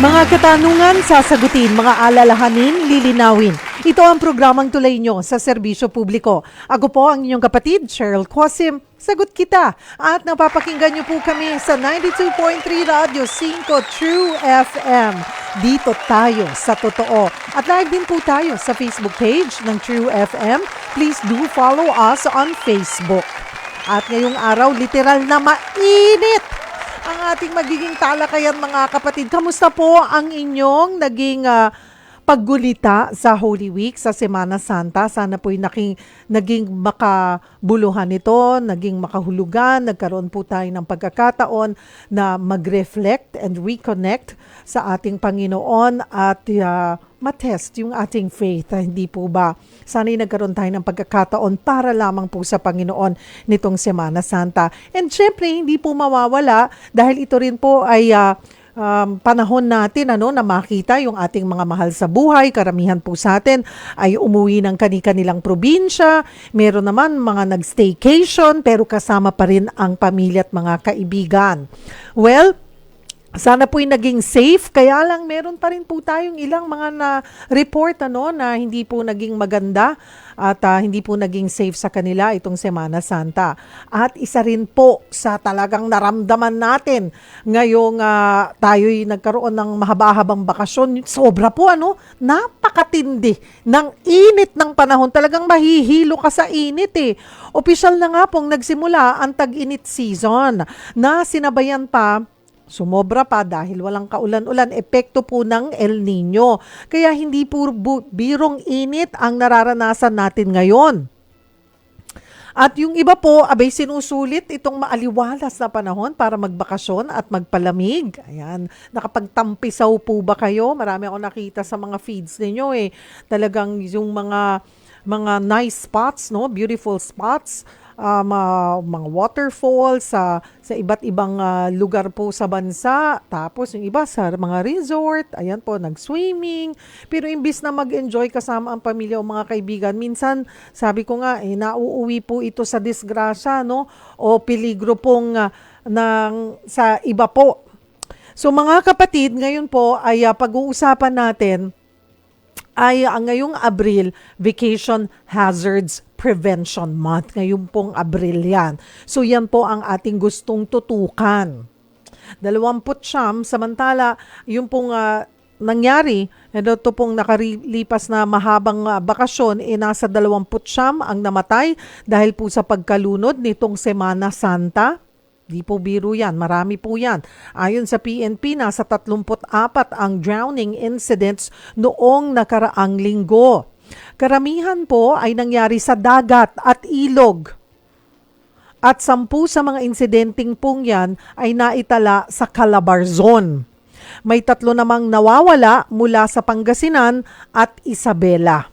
Mga katanungan, sasagutin, mga alalahanin, lilinawin. Ito ang programang tulay nyo sa serbisyo publiko. Ako po ang inyong kapatid, Cheryl Quasim. Sagot kita. At napapakinggan nyo po kami sa 92.3 Radyo 5 True FM. Dito tayo sa totoo. At live din po tayo sa Facebook page ng True FM. Please do follow us on Facebook. At ngayong araw, literal na mainit ang ating magiging talakayan, mga kapatid. Kamusta po ang inyong naging paggulita sa Holy Week, sa Semana Santa? Sana po'y naging makabuluhan ito, naging makahulugan. Nagkaroon po tayo ng pagkakataon na mag-reflect and reconnect sa ating Panginoon at matest yung ating faith. Hindi po ba? Sana'y nagkaroon tayo ng pagkakataon para lamang po sa Panginoon nitong Semana Santa. And syempre, hindi po mawawala dahil ito rin po ay panahon natin na makita yung ating mga mahal sa buhay. Karamihan po sa atin ay umuwi ng kani-kanilang probinsya. Meron naman mga nag-staycation pero kasama pa rin ang pamilya at mga kaibigan. Well, sana po'y naging safe, kaya lang meron pa rin po tayong ilang mga na-report na hindi po naging maganda at hindi po naging safe sa kanila itong Semana Santa. At isa rin po sa talagang naramdaman natin ngayong tayo'y nagkaroon ng mahaba-habang bakasyon. Sobra po napakatindi ng init ng panahon. Talagang mahihilo ka sa init eh. Opisyal na nga pong nagsimula ang tag-init season na sinabayan pa. Sumobra pa dahil walang kaulan-ulan, epekto po ng El Nino. Kaya hindi po birong init ang nararanasan natin ngayon. At yung iba po, sinusulit itong maaliwalas na panahon para magbakasyon at magpalamig. Ayan, nakapagtampisaw po ba kayo? Marami ako nakita sa mga feeds ninyo eh. Talagang yung mga nice spots, beautiful spots. Mga waterfalls sa iba't ibang lugar po sa bansa. Tapos yung iba sa mga resort, ayan po, nag-swimming. Pero imbis na mag-enjoy kasama ang pamilya o mga kaibigan, minsan, sabi ko nga, nauuwi po ito sa disgrasya, o peligro pong sa iba po. So mga kapatid, ngayon po ay pag-uusapan natin ay ngayong Abril, Vacation Hazards Prevention Month. Ngayon pong Abril yan. So yan po ang ating gustong tutukan. 29, samantala yung pong nangyari, ito pong nakalipas na mahabang bakasyon, nasa 29 ang namatay dahil po sa pagkalunod nitong Semana Santa. Di po biro yan, marami po yan. Ayon sa PNP, nasa 34 ang drowning incidents noong nakaraang linggo. Karamihan po ay nangyari sa dagat at ilog. At 10 sa mga insidenteng pong yan ay naitala sa Calabarzon. May 3 namang nawawala mula sa Pangasinan at Isabela.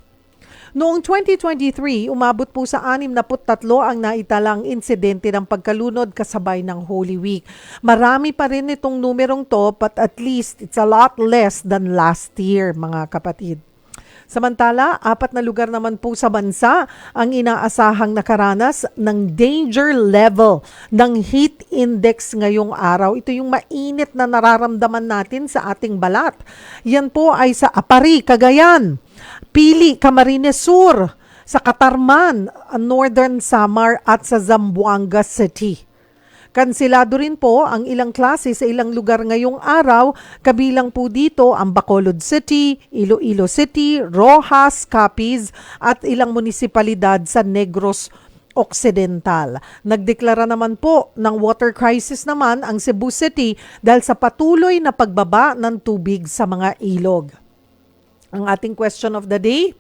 Noong 2023, umabot po sa 63 ang naitalang insidente ng pagkalunod kasabay ng Holy Week. Marami pa rin itong numerong to, but at least it's a lot less than last year, mga kapatid. Samantala, 4 na lugar naman po sa bansa ang inaasahang nakaranas ng danger level ng heat index ngayong araw. Ito yung mainit na nararamdaman natin sa ating balat. Yan po ay sa Apari, Cagayan, Pili, Camarines Sur, sa Catarman, Northern Samar at sa Zamboanga City. Kansilado rin po ang ilang klase sa ilang lugar ngayong araw, kabilang po dito ang Bacolod City, Iloilo City, Rojas, Capiz at ilang munisipalidad sa Negros Occidental. Nagdeklara naman po ng water crisis naman ang Cebu City dahil sa patuloy na pagbaba ng tubig sa mga ilog. Ang ating question of the day,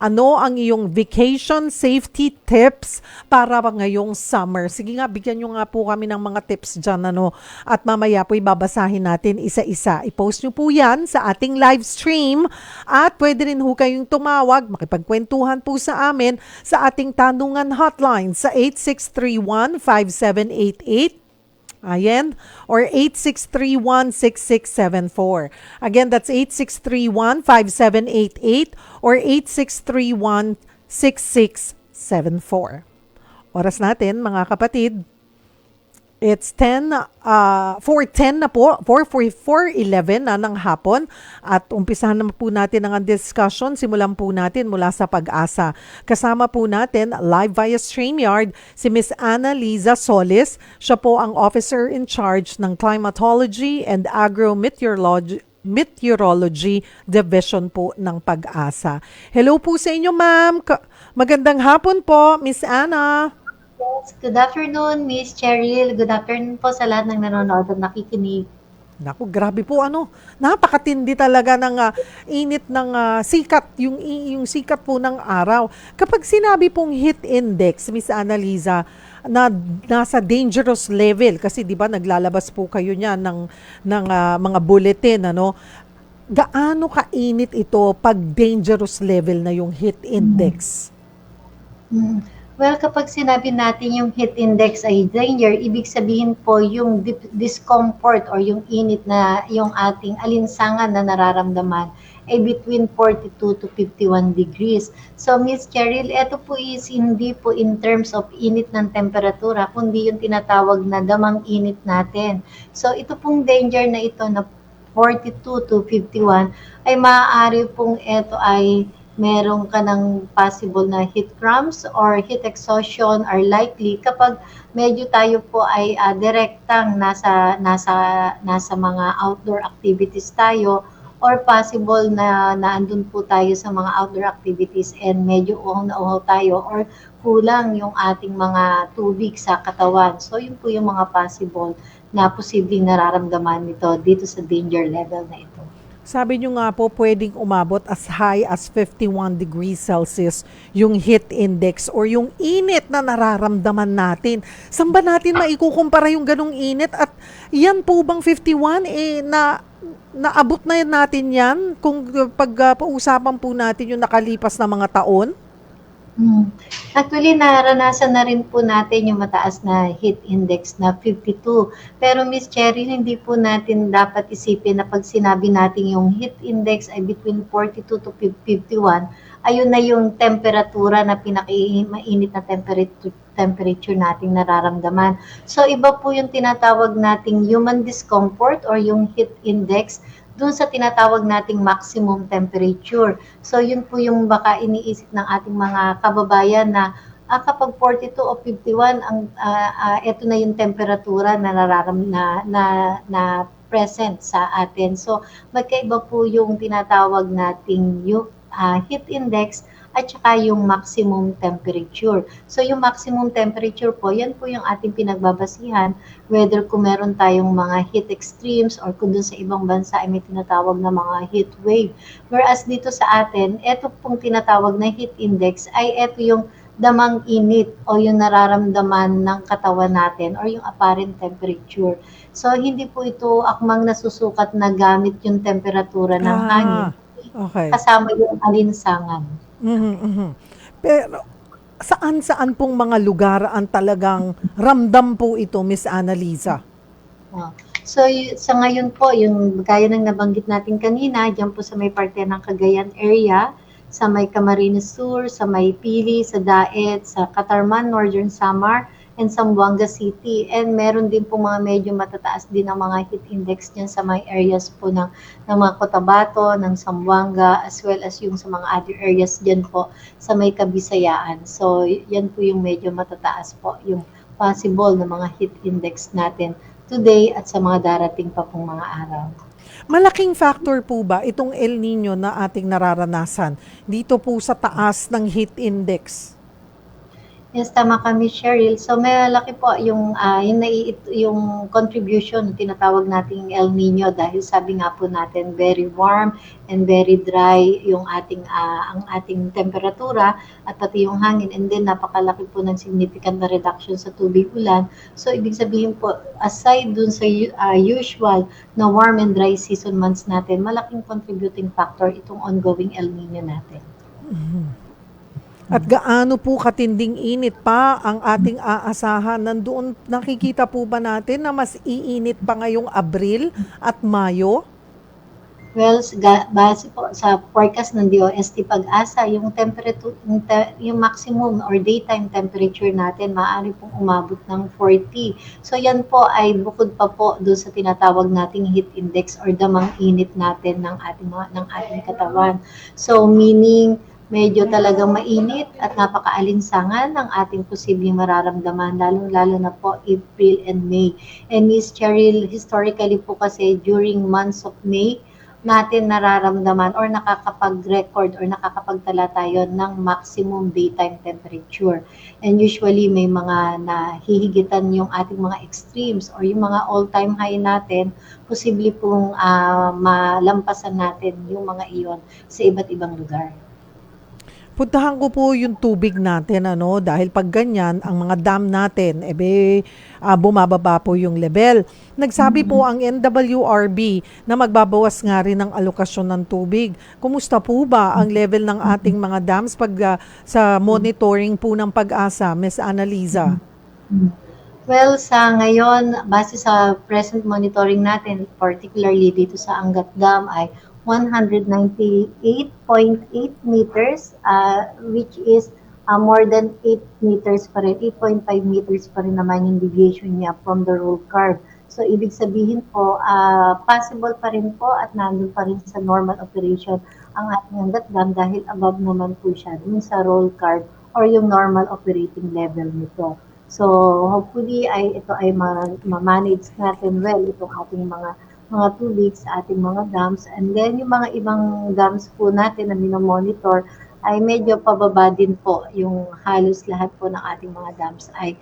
ano ang iyong vacation safety tips para ngayong summer? Sige nga, bigyan nyo nga po kami ng mga tips dyan, at mamaya po ibabasahin natin isa-isa. I-post nyo po yan sa ating live stream at pwede rin ho kayong tumawag, makipagkwentuhan po sa amin sa ating tanungan hotline sa 8631-5788. Ayan, or 8631-6674. Again, that's 8631-5788 or 8631-6674. Oras natin, mga kapatid, It's 4:10 na po, 4:11 na ng hapon at umpisahan na po natin ang discussion. Simulan po natin mula sa Pag-asa. Kasama po natin live via StreamYard si Miss Annaliza Solis. Siya po ang officer in charge ng Climatology and Meteorology Division po ng Pag-asa. Hello po sa inyo, ma'am. Magandang hapon po, Miss Anna. Yes, good afternoon, Miss Cheryl. Good afternoon po sa lahat ng nanonood at nakikinig. Naku, grabe po napakatindi talaga ng init ng sikat, yung sikat po ng araw. Kapag sinabi pong heat index, Miss Annaliza, na nasa dangerous level, kasi di ba naglalabas po kayo niyan ng mga bulletin, ano? Gaano kainit ito pag dangerous level na yung heat index? Well, kapag sinabi natin yung heat index ay danger, ibig sabihin po yung discomfort or yung init na yung ating alinsangan na nararamdaman ay between 42 to 51 degrees. So, Miss Cheryl, ito po is hindi po in terms of init ng temperatura, kundi yung tinatawag na damang init natin. So, ito pong danger na ito na 42 to 51 ay maaari pong ito ay meron ka ng possible na heat cramps or heat exhaustion are likely kapag medyo tayo po ay direktang nasa mga outdoor activities tayo or possible na naandun po tayo sa mga outdoor activities and medyo uhaw na uhaw tayo or kulang yung ating mga tubig sa katawan. So yun po yung mga possible na posibleng nararamdaman nito dito sa danger level na ito. Sabi nyo nga po, pwedeng umabot as high as 51 degrees Celsius yung heat index or yung init na nararamdaman natin. Saan ba natin maikukumpara yung ganong init? At yan po bang 51, naabot na natin yan kung pag-pausapan po natin yung nakalipas na mga taon? Actually, naranasan na rin po natin yung mataas na heat index na 52. Pero Miss Cherry, hindi po natin dapat isipin na pag sinabi natin yung heat index ay between 42 to 51, ayun na yung temperatura na pinaka-mainit na temperature nating nararamdaman. So, iba po yung tinatawag nating human discomfort or yung heat index doon sa tinatawag nating maximum temperature. So yun po yung baka iniisip ng ating mga kababayan na kapag 42 o 51 ito na yung temperatura na na present sa atin. So magkaiba po yung tinatawag nating heat index at saka yung maximum temperature. So yung maximum temperature po, yan po yung ating pinagbabasihan whether kung meron tayong mga heat extremes or kung dun sa ibang bansa ay may tinatawag na mga heat wave. Whereas dito sa atin, eto pong tinatawag na heat index ay eto yung damang init o yung nararamdaman ng katawan natin or yung apparent temperature. So hindi po ito akmang nasusukat na gamit yung temperatura ng hangin. Okay. Kasama yung alinsangan. Pero saan pong mga lugar ang talagang ramdam po ito, Miss Annaliza? So sa ngayon po, yung gaya ng nabanggit natin kanina, dyan po sa may parte ng Cagayan area, sa may Camarines Sur, sa may Pili, sa Daet, sa Catarman, Northern Samar, and Zamboanga City. And meron din po mga medyo matataas din ang mga heat index dyan sa mga areas po ng mga Cotabato, ng Zamboanga, as well as yung sa mga other areas dyan po sa may Kabisayaan. So yan po yung medyo matataas po, yung possible na mga heat index natin today at sa mga darating pa pong mga araw. Malaking factor po ba itong El Nino na ating nararanasan dito po sa taas ng heat index? Yes, tama kami, Cheryl. So, malaki po yung contribution ng tinatawag nating El Nino dahil sabi nga po natin very warm and very dry yung ang ating temperatura at pati yung hangin, and then napakalaki po ng significant na reduction sa tubig ulan. So, ibig sabihin po, aside dun sa usual na warm and dry season months natin, malaking contributing factor itong ongoing El Nino natin. At gaano po katinding init pa ang ating aasahan? Nandoon, nakikita po ba natin na mas iinit pa ngayong Abril at Mayo? Well, base po sa forecast ng DOST Pag-asa, yung temperature, yung maximum or daytime temperature natin, maaari pong umabot ng 40. So yan po ay bukod pa po doon sa tinatawag nating heat index or damang init natin ng ating katawan. So meaning medyo talagang mainit at napakaalinsangan ng ating posibleng mararamdaman, lalong-lalo na po April and May. And Miss Cheryl, historically po kasi during months of May, natin nararamdaman or nakakapag-record or nakakapagtala tayo ng maximum daytime temperature. And usually may mga nahihigitan yung ating mga extremes or yung mga all-time high natin, posible pong malampasan natin yung mga iyon sa iba't ibang lugar. Puntahan ko po yung tubig natin, ano, dahil pag ganyan, ang mga dam natin, bumababa po yung level. Nagsabi po ang NWRB na magbabawas nga rin ng alokasyon ng tubig. Kumusta po ba ang level ng ating mga dams sa monitoring po ng Pag-asa, Miss Annaliza? Well, sa ngayon, base sa present monitoring natin, particularly dito sa Angat Dam ay 198.8 meters, which is more than 8 meters pa rin, 8.5 meters pa rin naman yung deviation niya from the rule curve. So, ibig sabihin po, possible pa rin po at nandun pa rin sa normal operation ang ating Angat Dam dahil above naman po siya dun sa roll curve or yung normal operating level nito. So, hopefully ay ito ay ma-manage natin well itong ating mga tubig sa ating mga dams. And then yung mga ibang dams po natin na minomonitor ay medyo pababa din po. Yung halos lahat po ng ating mga dams ay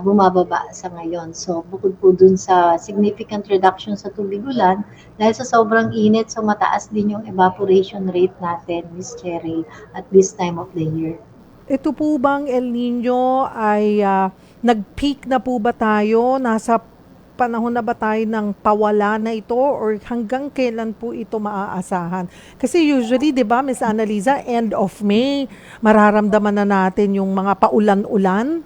bumababa sa ngayon. So bukod po dun sa significant reduction sa tubig ulan, dahil sa sobrang init, so mataas din yung evaporation rate natin, Miss Cherry, at this time of the year. Ito po bang El Nino ay nag-peak na po ba tayo? Nasa panahon na ba tayo ng pawala na ito or hanggang kailan po ito maaasahan? Kasi usually, 'di ba, Miss Annaliza, end of May, mararamdaman na natin yung mga paulan-ulan.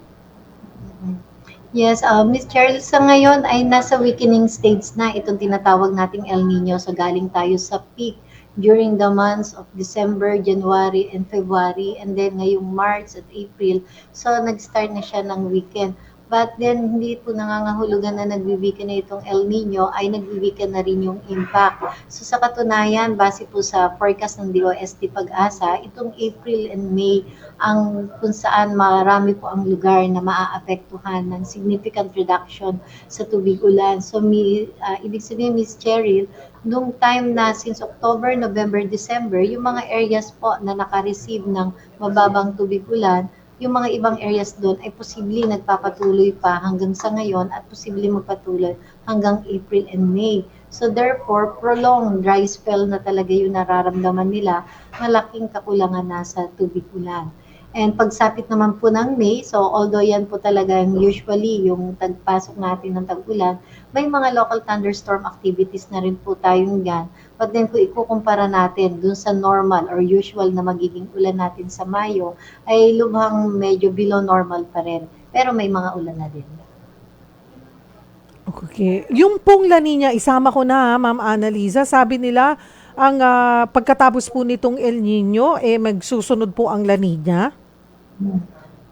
Yes, Miss Cheryl, sa ngayon ay nasa weakening stage na itong tinatawag nating El Nino. So galing tayo sa peak during the months of December, January, and February, and then ngayong March at April. So nag-start na siya ng weekend. But then, hindi po nangangahulugan na nagbibigan na itong El Nino, ay nagbibigan na rin yung impact. So sa katunayan, base po sa forecast ng DOST Pag-asa, itong April and May, ang kung saan marami po ang lugar na maaapektuhan ng significant reduction sa tubig ulan. So, ibig sabihin, Miss Cheryl, nung time na since October, November, December, yung mga areas po na naka-receive ng mababang tubig ulan, yung mga ibang areas doon ay posibleng nagpapatuloy pa hanggang sa ngayon at posibleng magpatuloy hanggang April and May. So therefore, prolonged dry spell na talaga yung nararamdaman nila, malaking kakulangan na sa tubig ulan. And pagsapit naman po ng May, so although yan po talagang usually yung tagpasok natin ng tag-ulan, may mga local thunderstorm activities na rin po tayong yan. But then kung ikukumpara natin dun sa normal or usual na magiging ulan natin sa Mayo, ay lubhang medyo below normal pa rin. Pero may mga ulan na din. Okay. Yung pong La Nina, isama ko na, Ma'am Annaliza, sabi nila, ang pagkatapos po nitong El Nino, magsusunod po ang La Nina.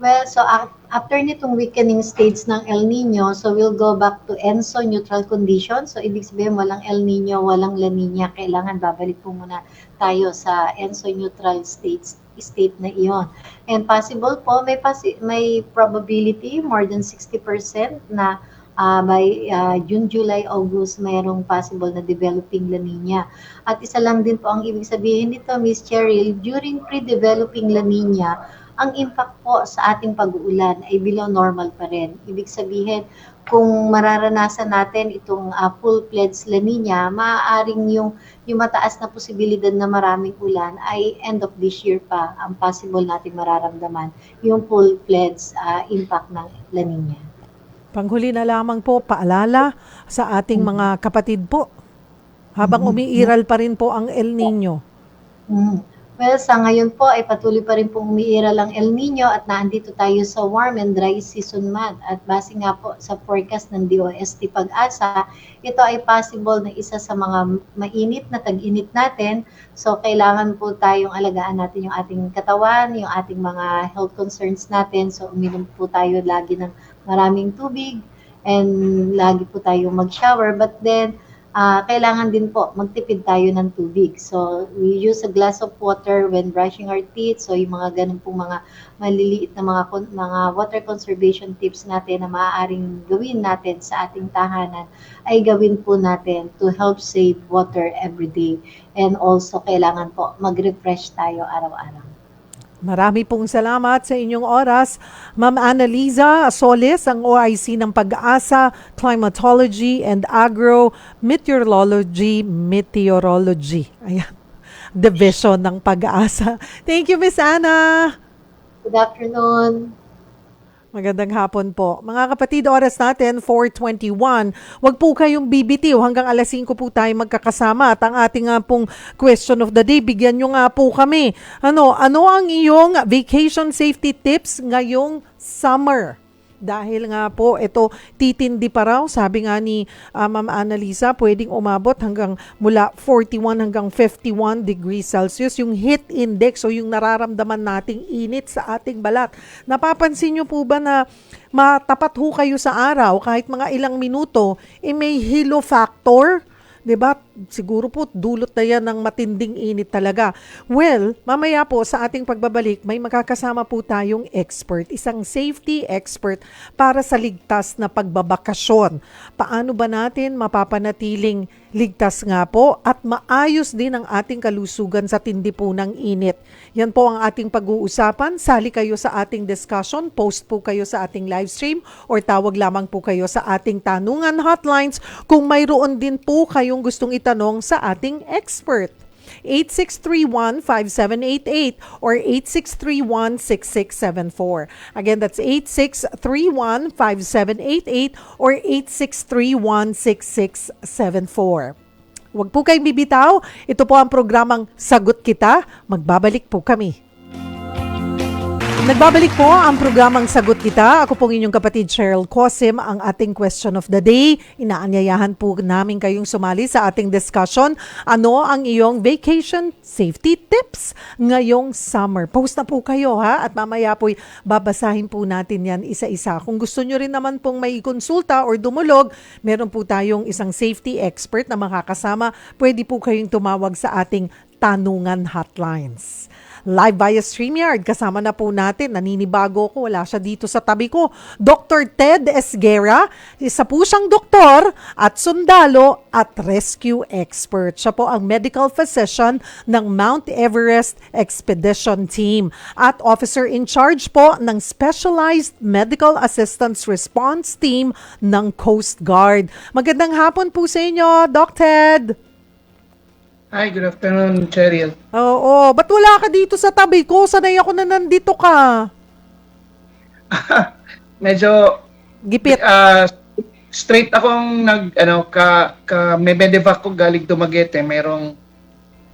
Well, so after nitong weakening stage ng El Nino, so we'll go back to ENSO neutral condition. So ibig sabihin walang El Nino, walang La Nina, kailangan babalik po muna tayo sa ENSO neutral state na iyon. And possible po, may probability more than 60% na by June, July, August, mayroong possible na developing La Nina. At isa lang din po ang ibig sabihin nito, Miss Cheryl, during pre-developing La Nina, ang impact po sa ating pag-uulan ay below normal pa rin. Ibig sabihin, kung mararanasan natin itong full-fledged La Nina, maaaring yung mataas na posibilidad na maraming ulan ay end of this year pa ang possible nating mararamdaman yung full-fledged impact ng La Nina. Panghuli na lamang po, paalala sa ating mga kapatid po, habang umiiral pa rin po ang El Nino. Well, sa ngayon po ay patuloy pa rin pong umiiral ang El Nino at naandito tayo sa warm and dry season month. At base nga po sa forecast ng DOST Pag-asa, ito ay possible na isa sa mga mainit na tag-init natin. So, kailangan po tayong alagaan natin yung ating katawan, yung ating mga health concerns natin. So, uminom po tayo lagi ng maraming tubig and lagi po tayong mag-shower. But then, kailangan din po magtipid tayo ng tubig. So, we use a glass of water when brushing our teeth. So, yung mga ganun pong mga maliliit na mga water conservation tips natin na maaaring gawin natin sa ating tahanan ay gawin po natin to help save water every day. And also, kailangan po mag-refresh tayo araw-araw. Marami pong salamat sa inyong oras. Ma'am Annaliza Solis, ang OIC ng Pag-asa, Climatology and Meteorology. Ayan. Division ng Pag-asa. Thank you, Miss Anna. Good afternoon. Magandang hapon po. Mga kapatid, oras natin, 4:21. Huwag po kayong bibitiw. Hanggang alas 5 po tayo magkakasama. At ang ating nga pong question of the day, bigyan nyo nga po kami. Ano ang iyong vacation safety tips ngayong summer? Dahil nga po, ito titindi pa raw. Sabi nga ni Ma'am Annalisa, pwedeng umabot hanggang mula 41 hanggang 51 degrees Celsius. Yung heat index o yung nararamdaman nating init sa ating balat. Napapansin nyo po ba na matapat ho kayo sa araw kahit mga ilang minuto, may hilo factor? 'Di ba? Siguro po dulot na yan ng matinding init talaga. Well, mamaya po sa ating pagbabalik, may makakasama po tayong expert, isang safety expert para sa ligtas na pagbabakasyon. Paano ba natin mapapanatiling ligtas nga po at maayos din ang ating kalusugan sa tindi po ng init? Yan po ang ating pag-uusapan. Sali kayo sa ating discussion, post po kayo sa ating live stream or tawag lamang po kayo sa ating tanungan hotlines kung mayroon din po kayong gustong itanong sa ating expert. 8631-5788 or 8631-6674. Again, that's 8631-5788 or 8631-6674. Huwag po kayong bibitaw. Ito po ang programang Sagot Kita. Magbabalik po kami. Nagbabalik po ang programang Sagot Kita. Ako pong inyong kapatid Cheryl Cosim, ang ating question of the day. Inaanyayahan po namin kayong sumali sa ating discussion. Ano ang iyong vacation safety tips ngayong summer? Post na po kayo ha at mamaya po babasahin po natin yan isa-isa. Kung gusto nyo rin naman pong may konsulta or dumulog, meron po tayong isang safety expert na makakasama. Pwede po kayong tumawag sa ating tanungan hotlines. Live via StreamYard. Kasama na po natin. Naninibago ko. Wala siya dito sa tabi ko. Dr. Ted Esguera. Isa po siyang doktor at sundalo at rescue expert. Siya po ang medical physician ng Mount Everest Expedition Team at officer in charge po ng Specialized Medical Assistance Response Team ng Coast Guard. Magandang hapon po sa inyo, Doc Ted. Hi, good afternoon, Cheryl. Oo, ba't wala ka dito sa tabi ko? Sanay ako na nandito ka. Medyo Gipit. straight akong may medevac ko galing Dumaguete.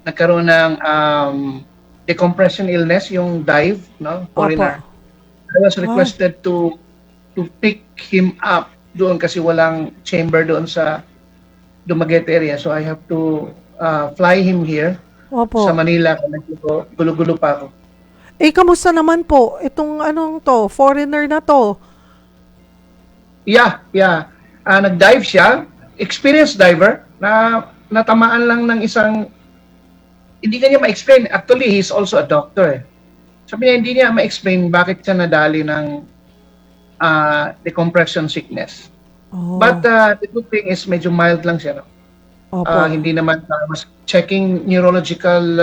Nagkaroon ng decompression illness, yung dive, no? Foreigner. I was requested to pick him up doon kasi walang chamber doon sa Dumaguete area. So I have to fly him here sa Manila. Gulo-gulo pa ako. Kamusta naman po? Itong foreigner na to? Yeah. Nag-dive siya. Experienced diver na natamaan lang ng isang, hindi kanya ma-explain. Actually, he's also a doctor. Sabi niya, hindi niya ma-explain bakit siya nadali ng decompression sickness. But the good thing is medyo mild lang siya. No? Hindi naman was checking neurological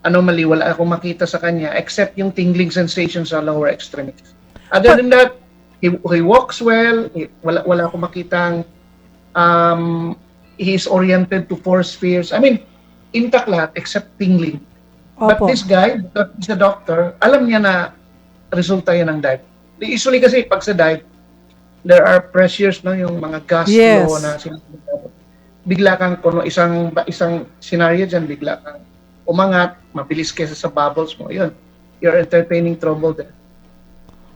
anomaly, wala akong makita sa kanya except yung tingling sensation sa lower extremities. Other than that, he walks well, wala akong makitang he is oriented to four spheres. I mean, intact lahat except tingling. But this guy, because he's a doctor, alam niya na resulta yan ng dive. Usually kasi pag sa dive, there are pressures, no, yung mga gas flow na bigla kang, kung isang scenario dyan, bigla kang umangat, mabilis kaysa sa bubbles mo, yun. You're entertaining trouble there.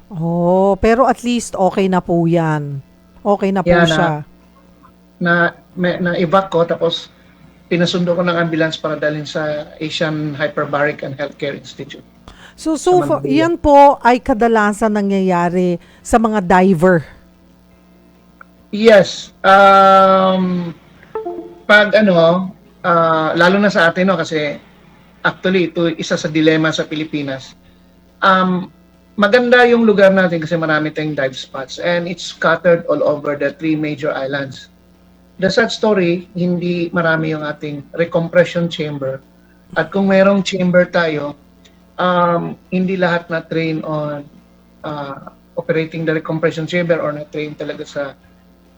Oh, pero at least okay na po yan. Okay na po Yeah, siya. Na-evac ko, tapos pinasundo ko ng ambulance para dalhin sa Asian Hyperbaric and Healthcare Institute. So Sa Mandaluyong. yan po ay kadalasan nangyayari sa mga diver. Yes. Pag lalo na sa atin, no, kasi actually ito isa sa dilema sa Pilipinas. Maganda yung lugar natin kasi marami tayong dive spots and it's scattered all over the 3 major islands. The sad story, hindi marami yung ating recompression chamber. At kung mayroong chamber tayo, hindi lahat na train on operating the recompression chamber or na train talaga sa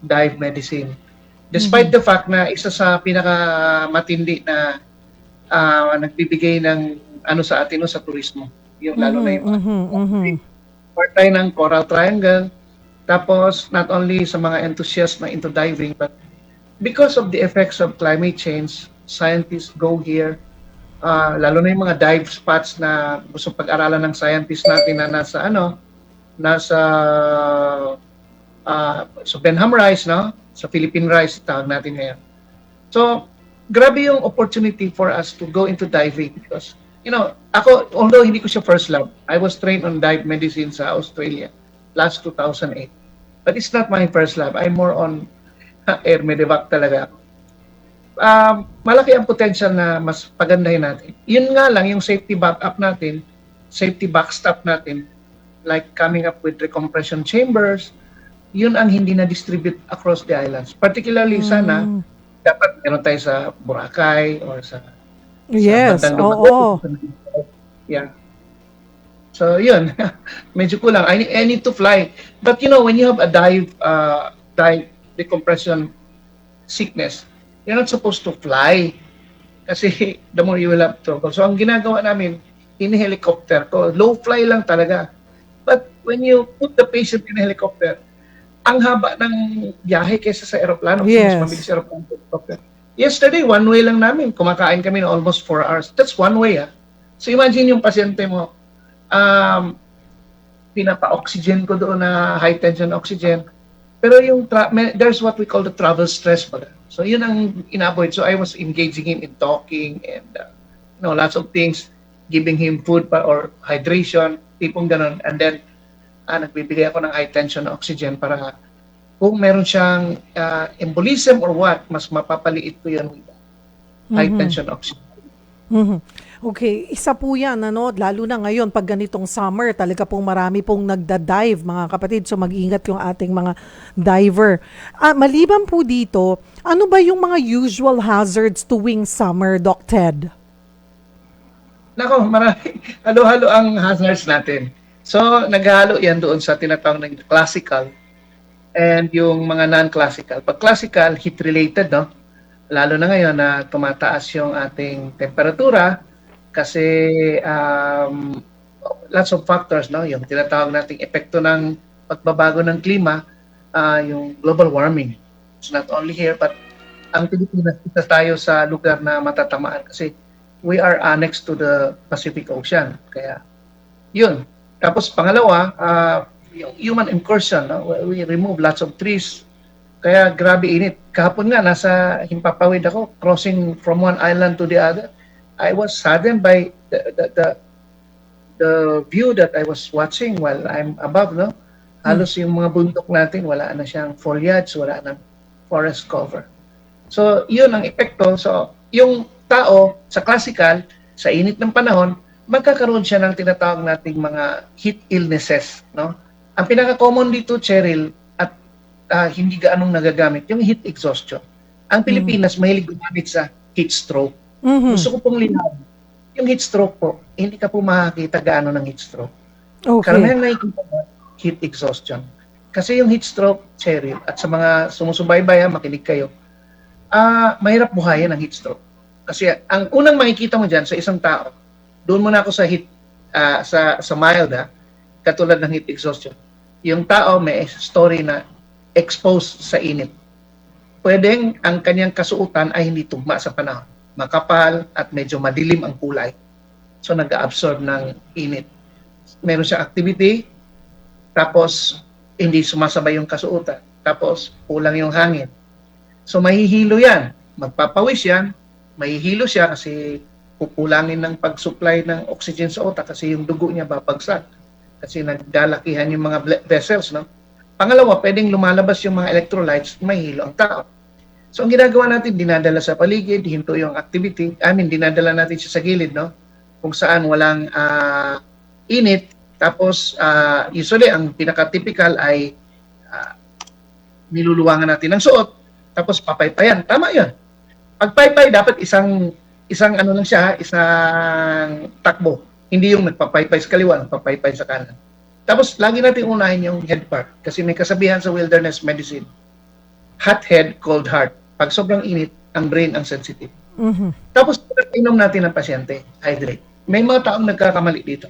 dive medicine. Despite the fact na isa sa pinakamatindi na nagbibigay ng sa atin sa turismo, yung lalo na yung part tayo ng Coral Triangle, tapos not only sa mga enthusiasts na into diving, but because of the effects of climate change, scientists go here, lalo na yung mga dive spots na gusto pag-aralan ng scientists natin na nasa so Benham Rice, no? Sa Philippine Rice, tawag natin ngayon. So, grabe yung opportunity for us to go into diving because, ako, although hindi ko siya first love, I was trained on dive medicine sa Australia last 2008. But it's not my first love. I'm more on air medevac talaga. Malaki ang potential na mas pagandahin natin. Yun nga lang, yung safety backup natin, safety backstop natin, like coming up with recompression chambers, yun ang hindi na-distribute across the islands. Particularly sana, dapat meron tayo sa Boracay or sa Yes, bandang oo. Yeah. So yun, medyo kulang. I need to fly. But when you have a dive decompression sickness, you're not supposed to fly. Kasi the more you will have trouble. So ang ginagawa namin, in-helicopter ko. Low fly lang talaga. But when you put the patient in a helicopter, ang haba ng biyahe kaysa sa aeroplano. Yes. Mas mabilis aeroplano. Yesterday, one way lang namin. Kumakain kami na almost 4 hours. That's one way. So imagine yung pasyente mo, pinapa-oxygen ko doon na high tension oxygen. Pero yung there's what we call the travel stress. So yun ang in-avoid. So I was engaging him in talking and lots of things, giving him food or hydration, tipong ganun. And then, nagbibigay ako ng high tension oxygen para kung meron siyang embolism or what, mas mapapaliit ko yan with high tension oxygen. Okay, isa po yan, lalo na ngayon pag ganitong summer, talaga pong marami pong nagda-dive, mga kapatid, so mag-ingat yung ating mga diver. Maliban po dito, ano ba yung mga usual hazards tuwing summer, Doc Ted? Nako, marami. Halo-halo ang hazards natin. So, naghalo yan doon sa tinatawag ng classical and yung mga non-classical. Pag classical, heat-related, no? Lalo na ngayon na tumataas yung ating temperatura kasi lots of factors, no? Yung tinatawag nating epekto ng pagbabago ng klima, yung global warming. It's not only here, but ang Pilipinas, isa tayo sa lugar na matatamaan kasi we are annexed to the Pacific Ocean. Kaya, yun. Tapos pangalawa, yung human incursion, no? We remove lots of trees. Kaya grabe init. Kahapon nga, nasa Himpapawid ako, crossing from one island to the other. I was saddened by the view that I was watching while I'm above, no? Halos yung mga bundok natin, wala na siyang foliage, wala na forest cover. So, yun ang epekto. So, yung tao, sa classical, sa init ng panahon, magkakaroon siya ng tinatawag nating mga heat illnesses, no? Ang pinaka-common dito, Cheryl, at hindi gaanong nagagamit, yung heat exhaustion. Ang Pilipinas, mahilig gumamit sa heat stroke. Gusto ko pong linawin. Yung heat stroke po, hindi ka po makakita gaano ng heat stroke. Okay. Karamihan nakikita mo, heat exhaustion. Kasi yung heat stroke, Cheryl, at sa mga sumusubaybay, makinig kayo, mahirap buhayin ang heat stroke. Kasi ang unang makikita mo dyan sa isang tao, doon muna ako sa heat, sa mild, katulad ng heat exhaustion. Yung tao may story na exposed sa init. Pwedeng ang kanyang kasuotan ay hindi tugma sa panahon. Makapal at medyo madilim ang kulay. So nag-absorb ng init. Meron siya activity, tapos hindi sumasabay yung kasuotan. Tapos kulang yung hangin. So mahihilo yan. Magpapawis yan. Mahihilo siya kasi kukulangin ng pag-supply ng oxygen sa utak kasi yung dugo niya babagsak. Kasi nagdalakihan yung mga vessels, no? Pangalawa, pwedeng lumalabas yung mga electrolytes, mahihilo ang tao. So ang ginagawa natin, dinadala sa paligid, hinto yung activity, dinadala natin siya sa gilid, no? Kung saan walang init, tapos usually ang pinaka-typical ay niluluwangan natin ng suot, tapos papaypayan. Tama yun. Pag paypay, dapat isang ano lang siya, isang takbo. Hindi yung nagpapaypay sa kaliwa, nagpapaypay sa kanan. Tapos lagi natin unahin yung head part kasi may kasabihan sa wilderness medicine, hot head, cold heart. Pag sobrang init, ang brain ang sensitive. Tapos inom natin ng pasyente, hydrate. May mga taong nagkakamali dito.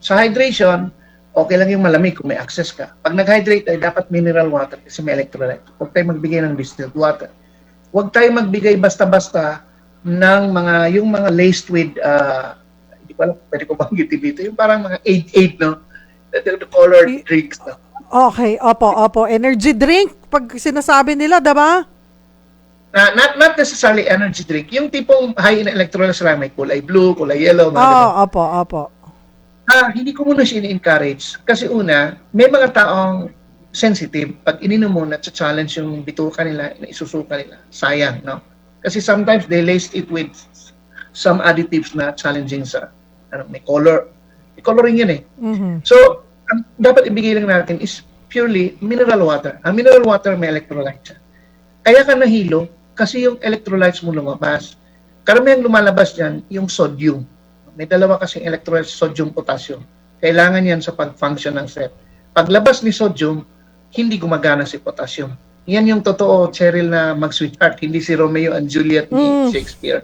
Sa hydration, okay lang yung malamig kung may access ka. Pag nag-hydrate ay dapat mineral water kasi may electrolyte. Huwag tayo magbigay ng distilled water. Huwag tayo magbigay basta-basta ng yung mga laced with, hindi ko alam, pwede ko banggitin dito, yung parang mga 8-8, no? The colored drinks, no? Okay, opo. Energy drink, pag sinasabi nila, diba? Not necessarily energy drink. Yung tipong high in electrolytes lang, may kulay blue, kulay yellow, mga ganun. Opo. Hindi ko muna siya in-encourage. Kasi una, may mga taong sensitive. Pag ininom mo na challenge yung bituka nila, isusuka nila. Sayang, no? Kasi sometimes they lace it with some additives na challenging sa, may color. May coloring yun eh. So, ang dapat ibigay lang natin is purely mineral water. Ang mineral water may electrolytes. Kaya ka nahilo kasi yung electrolytes mo lumabas. Karamihang lumalabas dyan, yung sodium. May dalawa kasing electrolytes, sodium, potassium. Kailangan yan sa pag-function ng cell. Paglabas ni sodium, hindi gumagana si potassium. Yan yung totoo, Cheryl, na mag-sweetheart. Hindi si Romeo and Juliet ni Shakespeare.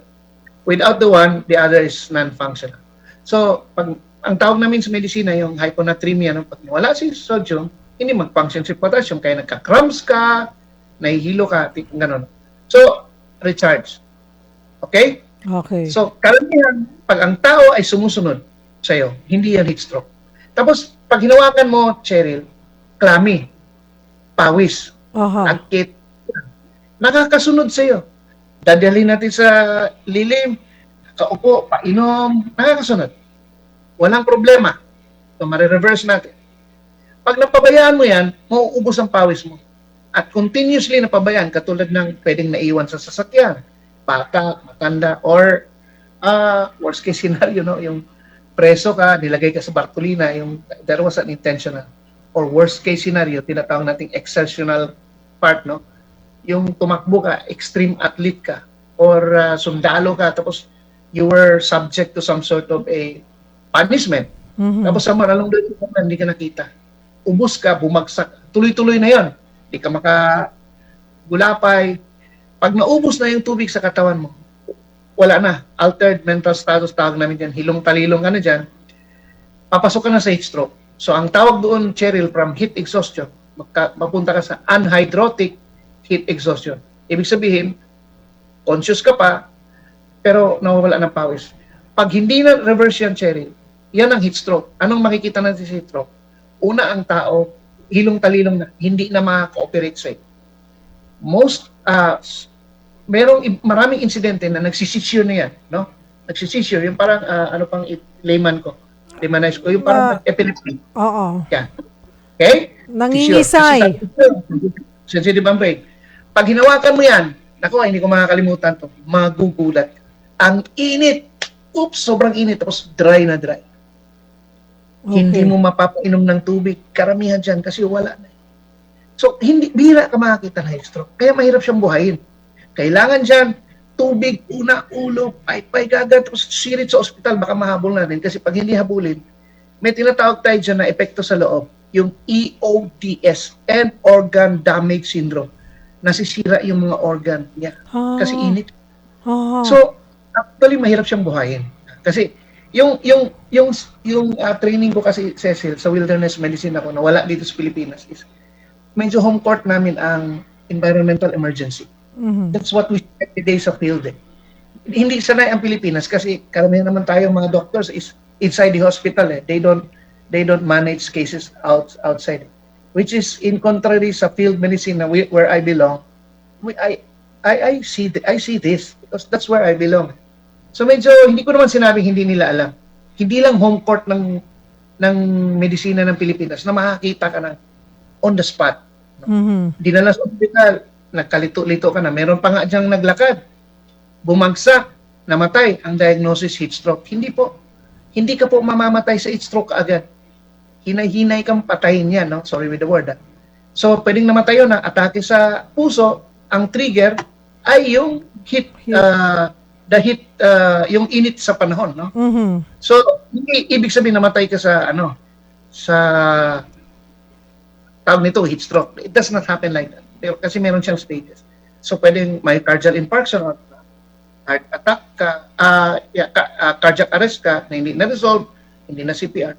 Without the one, the other is non-functional. So, ang tawag namin sa medisina, yung hyponatremia, pag wala si sodium, hindi mag-function si potassium. Kaya nagka-cramps ka, nahihilo ka, gano'n. So, recharge. Okay? Okay. So, karamihan, pag ang tao ay sumusunod sa'yo, hindi yan heat stroke. Tapos, pag hinawakan mo, Cheryl, clammy, pawis, agkit, nakakasunod sa'yo. Dadalhin natin sa lilim, kaupo, painom, nakakasunod. Walang problema. So, marireverse natin. Pag napabayaan mo yan, mauubos ang pawis mo. At continuously napabayaan, katulad ng pwedeng naiwan sa sasakyan, bata, matanda, or worst case scenario, no? Yung preso ka, nilagay ka sa Bartolina, yung there was an intentional. Or worst case scenario, tinatawag nating exertional part, no? Yung tumakbo ka, extreme athlete ka, or sundalo ka, tapos you were subject to some sort of a punishment. Tapos sa maralong doon, hindi ka nakita. Ubus ka, bumagsak. Tuloy-tuloy na yon. Hindi ka makagulapay. Pag naubos na yung tubig sa katawan mo, wala na. Altered mental status, tawag namin dyan. Hilong-talilong ka na dyan. Papasok ka na sa heat stroke. So ang tawag doon, Cheryl, from heat exhaustion, mapunta ka sa anhydrotic heat exhaustion. Ibig sabihin, conscious ka pa, pero nawawala ng pawis. Pag hindi na reverse yan, Cheryl, yan ang heat stroke. Anong makikita natin sa heat stroke? Una, ang tao, hilong-talilong na, hindi na maka-cooperate sa'yo. Maraming insidente na nagsisisure na yan, no? Nagsisisure, yung parang, laymanized ko, yung parang epilepsy. Oo. Yan. Okay? Nangingisay. Sensitive ang brain. Pag hinawakan mo yan, naku, hindi ko makakalimutan to, magugulat. Ang init. Oops, sobrang init. Tapos dry na dry. Okay. Hindi mo mapapainom ng tubig. Karamihan dyan kasi wala na. So, bihira ka makakita ng heat stroke. Kaya mahirap siyang buhayin. Kailangan dyan, tubig, una, ulo, pay gagat, tapos sirit sa ospital, baka mahabol na din. Kasi pag hindi habulin, may tinatawag tayo dyan na epekto sa loob. Yung EODS, End Organ Damage Syndrome. Nasisira yung mga organ niya. Kasi init. So, actually, mahirap siyang buhayin. Kasi, yung training ko kasi, Cecil, sa wilderness medicine ako, na wala dito sa Pilipinas, is medyo home court namin ang environmental emergency. That's what we spend the days of field. hindi sanay ang Pilipinas kasi karamihan naman tayo mga doctors is inside the hospital eh. They don't manage cases outside. Which is in contrary sa field medicine na where I belong. I see this because that's where I belong. So medyo hindi ko naman sinabing hindi nila alam. Hindi lang home court ng medisina ng Pilipinas na makakita ka ng on the spot. Mhm. Dinala sa ospital, nagkalito-lito ka na. Meron pa nga diyang naglakad, bumagsak, namatay, ang diagnosis heat stroke. Hindi po. Hindi ka po mamamatay sa heat stroke agad. Hinay-hinay kang patayin yan, no? Sorry with the word. So, pwedeng namatay yun, atake sa puso, ang trigger ay yung heat, yung init sa panahon, no? Mhm. So, hindi ibig sabihin namatay ka sa tawag nito, heat stroke. It does not happen like that. Pero kasi meron siyang stages. So, pwedeng myocardial infarction or heart attack ka, cardiac arrest ka na hindi na-resolve, hindi na CPR.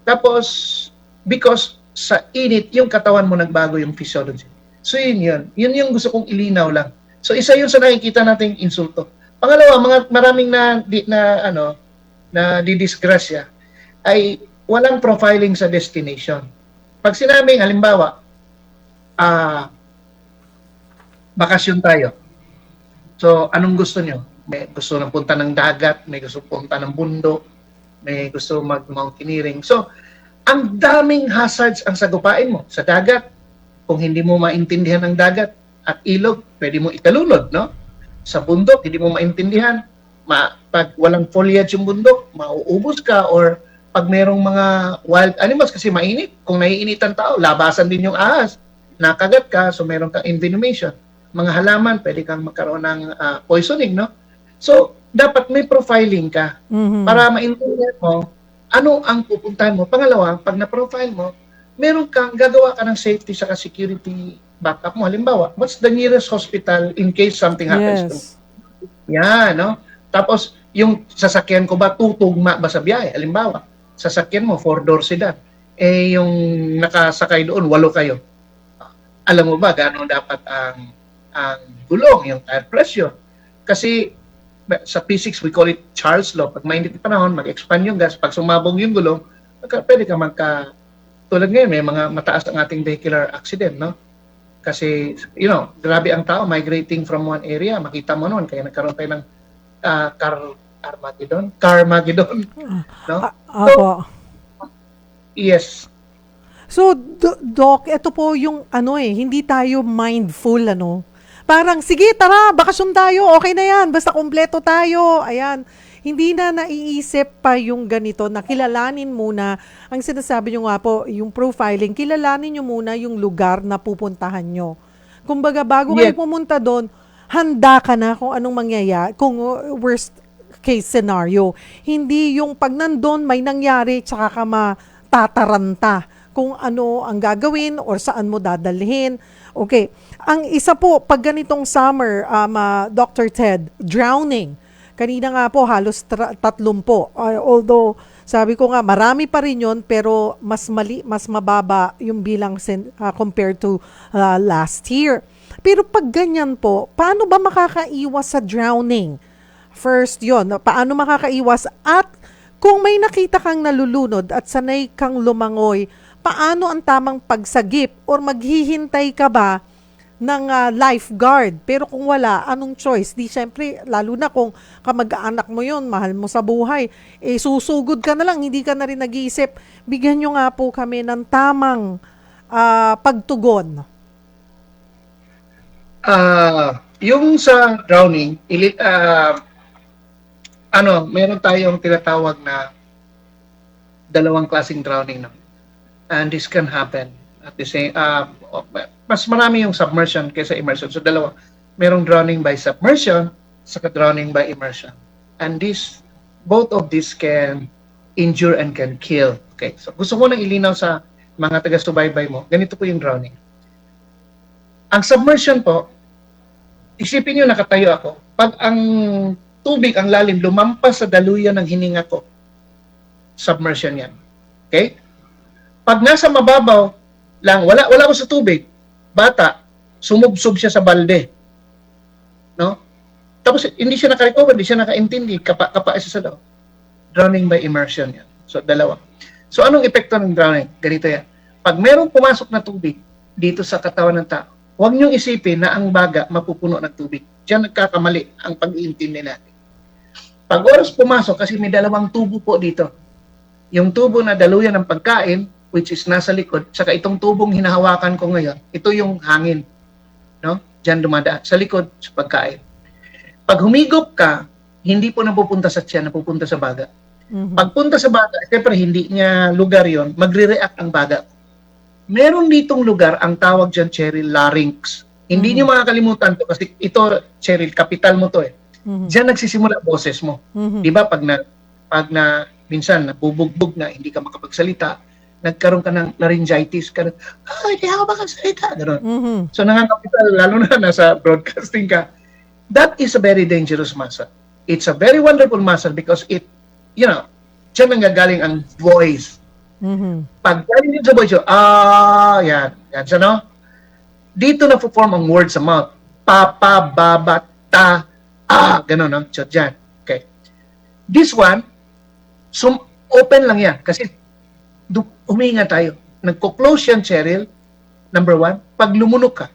Tapos, because sa init, yung katawan mo nagbago yung physiology. So, yun. Yun yung gusto kong ilinaw lang. So, isa yun sa nakikita nating insulto. Pangalawa, maraming na didisgrasya ay walang profiling sa destination. Pag sinabing, halimbawa, bakasyon tayo. So, anong gusto nyo? May gusto na punta ng dagat, may gusto punta ng bundok, may gusto mag-mountaineering. So, ang daming hazards ang sagupain mo sa dagat. Kung hindi mo maintindihan ang dagat at ilog, pwede mo italunod, no? Sa bundok, hindi mo maintindihan. Pag walang foliage yung bundok, mauubos ka, or pag merong mga wild animals kasi mainit, kung naiinitan tao, labasan din yung ahas. Nakagat ka, so meron kang envenomation. Mga halaman, pwede kang magkaroon ng poisoning, no? So, dapat may profiling ka para maintindihan mo ano ang pupuntahan mo. Pangalawa, pag na-profile mo, meron kang gagawa ka ng safety sa security backup mo. Halimbawa, what's the nearest hospital in case something happens to me? Yan, no? Tapos, yung sasakyan ko ba tutugma ba sa biyahe? Halimbawa, sasakyan mo, 4-door sedan. Eh, yung nakasakay doon, 8 kayo. Alam mo ba gaano dapat ang gulong, yung tire pressure? Kasi sa physics, we call it Charles law. Pag mainit na panahon, mag-expand yung gas. Pag sumabog yung gulong, pwede ka tulad ngayon, may mga mataas ang ating vehicular accident, no? Kasi, grabe ang tao migrating from one area. Makita mo noon, kaya nagkaroon tayo ng Carmageddon. No? Opo. Yes. So, Doc, ito po yung hindi tayo mindful, Parang, sige, tara, bakasyon tayo, okay na yan, basta kumpleto tayo, ayan. Hindi na naiisip pa yung ganito na kilalanin muna, ang sinasabi nyo nga po, yung profiling, kilalanin nyo muna yung lugar na pupuntahan nyo. Kumbaga, bago kayo pumunta doon, handa ka na kung anong mangyayari, kung worst case scenario. Hindi yung pag nandun may nangyari, tsaka ka matataranta kung ano ang gagawin or saan mo dadalhin. Okay. Ang isa po, pag ganitong summer, Dr. Ted, drowning. Kanina nga po, halos 30. Although, sabi ko nga, marami pa rin yun, pero mas mababa yung bilang compared to last year. Pero pag ganyan po, paano ba makakaiwas sa drowning? First yon, paano makakaiwas? At kung may nakita kang nalulunod at sanay kang lumangoy, paano ang tamang pagsagip or maghihintay ka ba ng lifeguard? Pero kung wala, anong choice? Di syempre, lalo na kung kamag-anak mo yon, mahal mo sa buhay, susugod ka na lang, hindi ka na rin nag-iisip. Bigyan nyo nga po kami ng tamang pagtugon. Yung sa drowning, meron tayong tinatawag na dalawang klaseng drowning, no? And this can happen at the same mas marami yung submersion kaysa immersion. So dalawa, merong drowning by submersion saka drowning by immersion. And both of these can injure and can kill. Okay. So gusto ko nang ilinaw sa mga taga-subaybay mo, ganito po yung drowning. Ang submersion po, isipin niyo nakatayo ako, pag ang tubig, ang lalim, lumampas sa daluyan ng hininga ko, submersion yan. Okay? Pag nasa mababaw lang, wala ko sa tubig, bata, sumubsob siya sa balde. No? Tapos hindi siya naka-recover, hindi siya naka-intindi, kapa siya sa loob. Drowning by immersion yan. So, dalawa. So, anong epekto ng drowning? Ganito yan. Pag merong pumasok na tubig dito sa katawan ng tao, huwag niyong isipin na ang baga mapupuno ng tubig. Diyan nagkakamali ang pag-iintindi natin. Pag oras pumasok, kasi may dalawang tubo po dito. Yung tubo na daluyan ng pagkain, which is nasa likod, saka itong tubong hinahawakan ko ngayon, ito yung hangin. No? Diyan dumadaan, sa likod, sa pagkain. Pag humigop ka, hindi po napupunta sa tiyan, napupunta sa baga. Pagpunta sa baga, siyempre hindi niya lugar yon, magre-react ang baga. Meron ditong lugar, ang tawag dyan, Cheryl, larynx. Hindi niyo makakalimutan to kasi ito, Cheryl, kapital mo to eh. Diyan nagsisimula boses mo. Di ba pag na minsan nabubugbog na, hindi ka makapagsalita, nagkaroon ka ng laryngitis, ka hindi ako makapagsalita. So nangangapital, lalo na nasa broadcasting ka, that is a very dangerous muscle. It's a very wonderful muscle because it, you know, diyan nanggagaling ang voice. Pag galing din sa voice, yan. Yan siya, no? Dito na form ang word sa mouth. Papa, baba, ta, gano'n, no? So, dyan. Okay. This one, open lang yan. Kasi, huminga tayo. Nagko-close yan, Cheryl. Number one, pag lumunok ka.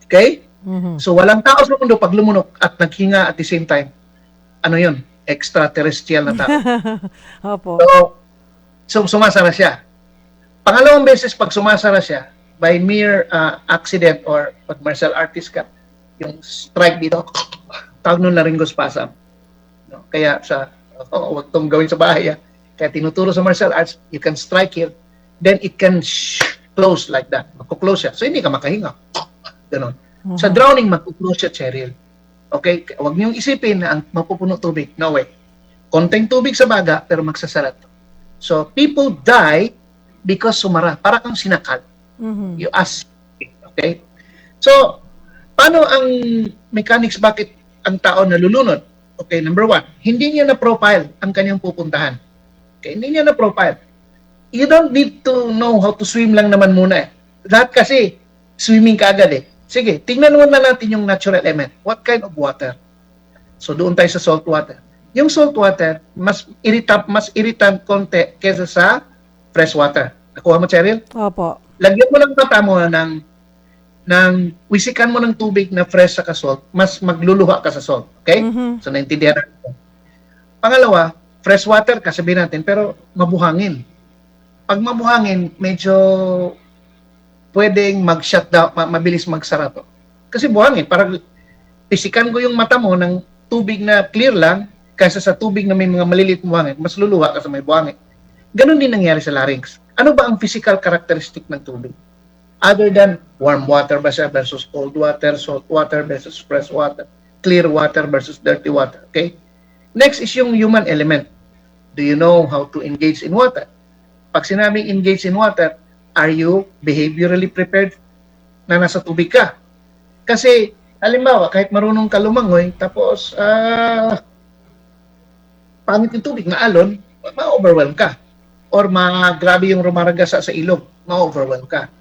Okay? So, walang tao sa mundo pag lumunok at naghinga at the same time. Ano yun? Extraterrestrial na tao. Opo. So, sumasara siya. Pangalawang beses, pag sumasara siya, by mere accident or pag martial artist ka, yung strike dito, tawag nun laryngospasm. No? Kaya huwag tong gawin sa bahay. Kaya tinuturo sa martial arts, you can strike here, then it can close like that. Magkuklose siya. So, hindi ka makahinga. Ganon. Sa drowning, magkuklose siya, Cheryl. Okay? Huwag niyong isipin na ang mapupuno tubig. No way. Konting tubig sa baga, pero magsasarat. So, people die because sumara. Para kang sinakal. You ask. Okay? So, paano ang mechanics bakit ang tao nalulunod? Okay, number one, hindi niya na-profile ang kanyang pupuntahan. Okay, hindi niya na-profile. You don't need to know how to swim lang naman muna eh. Lahat kasi, swimming ka agad eh. Sige, tingnan muna natin yung natural element. What kind of water? So, doon tayo sa salt water. Yung salt water, mas irritant konti kaysa sa fresh water. Nakuha mo, Cheryl? Opo. Lagyan mo ng mata mo wisikan mo ng tubig na fresh sa salt, mas magluluha ka sa salt. Okay? So, naintindihan natin. Pangalawa, fresh water, kasabihin natin, pero mabuhangin. Pag mabuhangin, medyo pwedeng mag-shut down, mabilis magsara to. Kasi buhangin, parang pisikan ko yung mata mo ng tubig na clear lang, kaysa sa tubig na may mga maliliit buhangin, mas luluha ka sa may buhangin. Ganon din nangyari sa larynx. Ano ba ang physical characteristic ng tubig? Other than warm water ba siya versus cold water, salt water versus fresh water, clear water versus dirty water. Okay? Next is yung human element. Do you know how to engage in water? Pag sinabing engage in water, are you behaviorally prepared na nasa tubig ka? Kasi, halimbawa, kahit marunong ka lumangoy, tapos, pangit yung tubig na alon, ma-overwhelm ka. Or grabe yung rumaraga sa ilog, ma-overwhelm ka.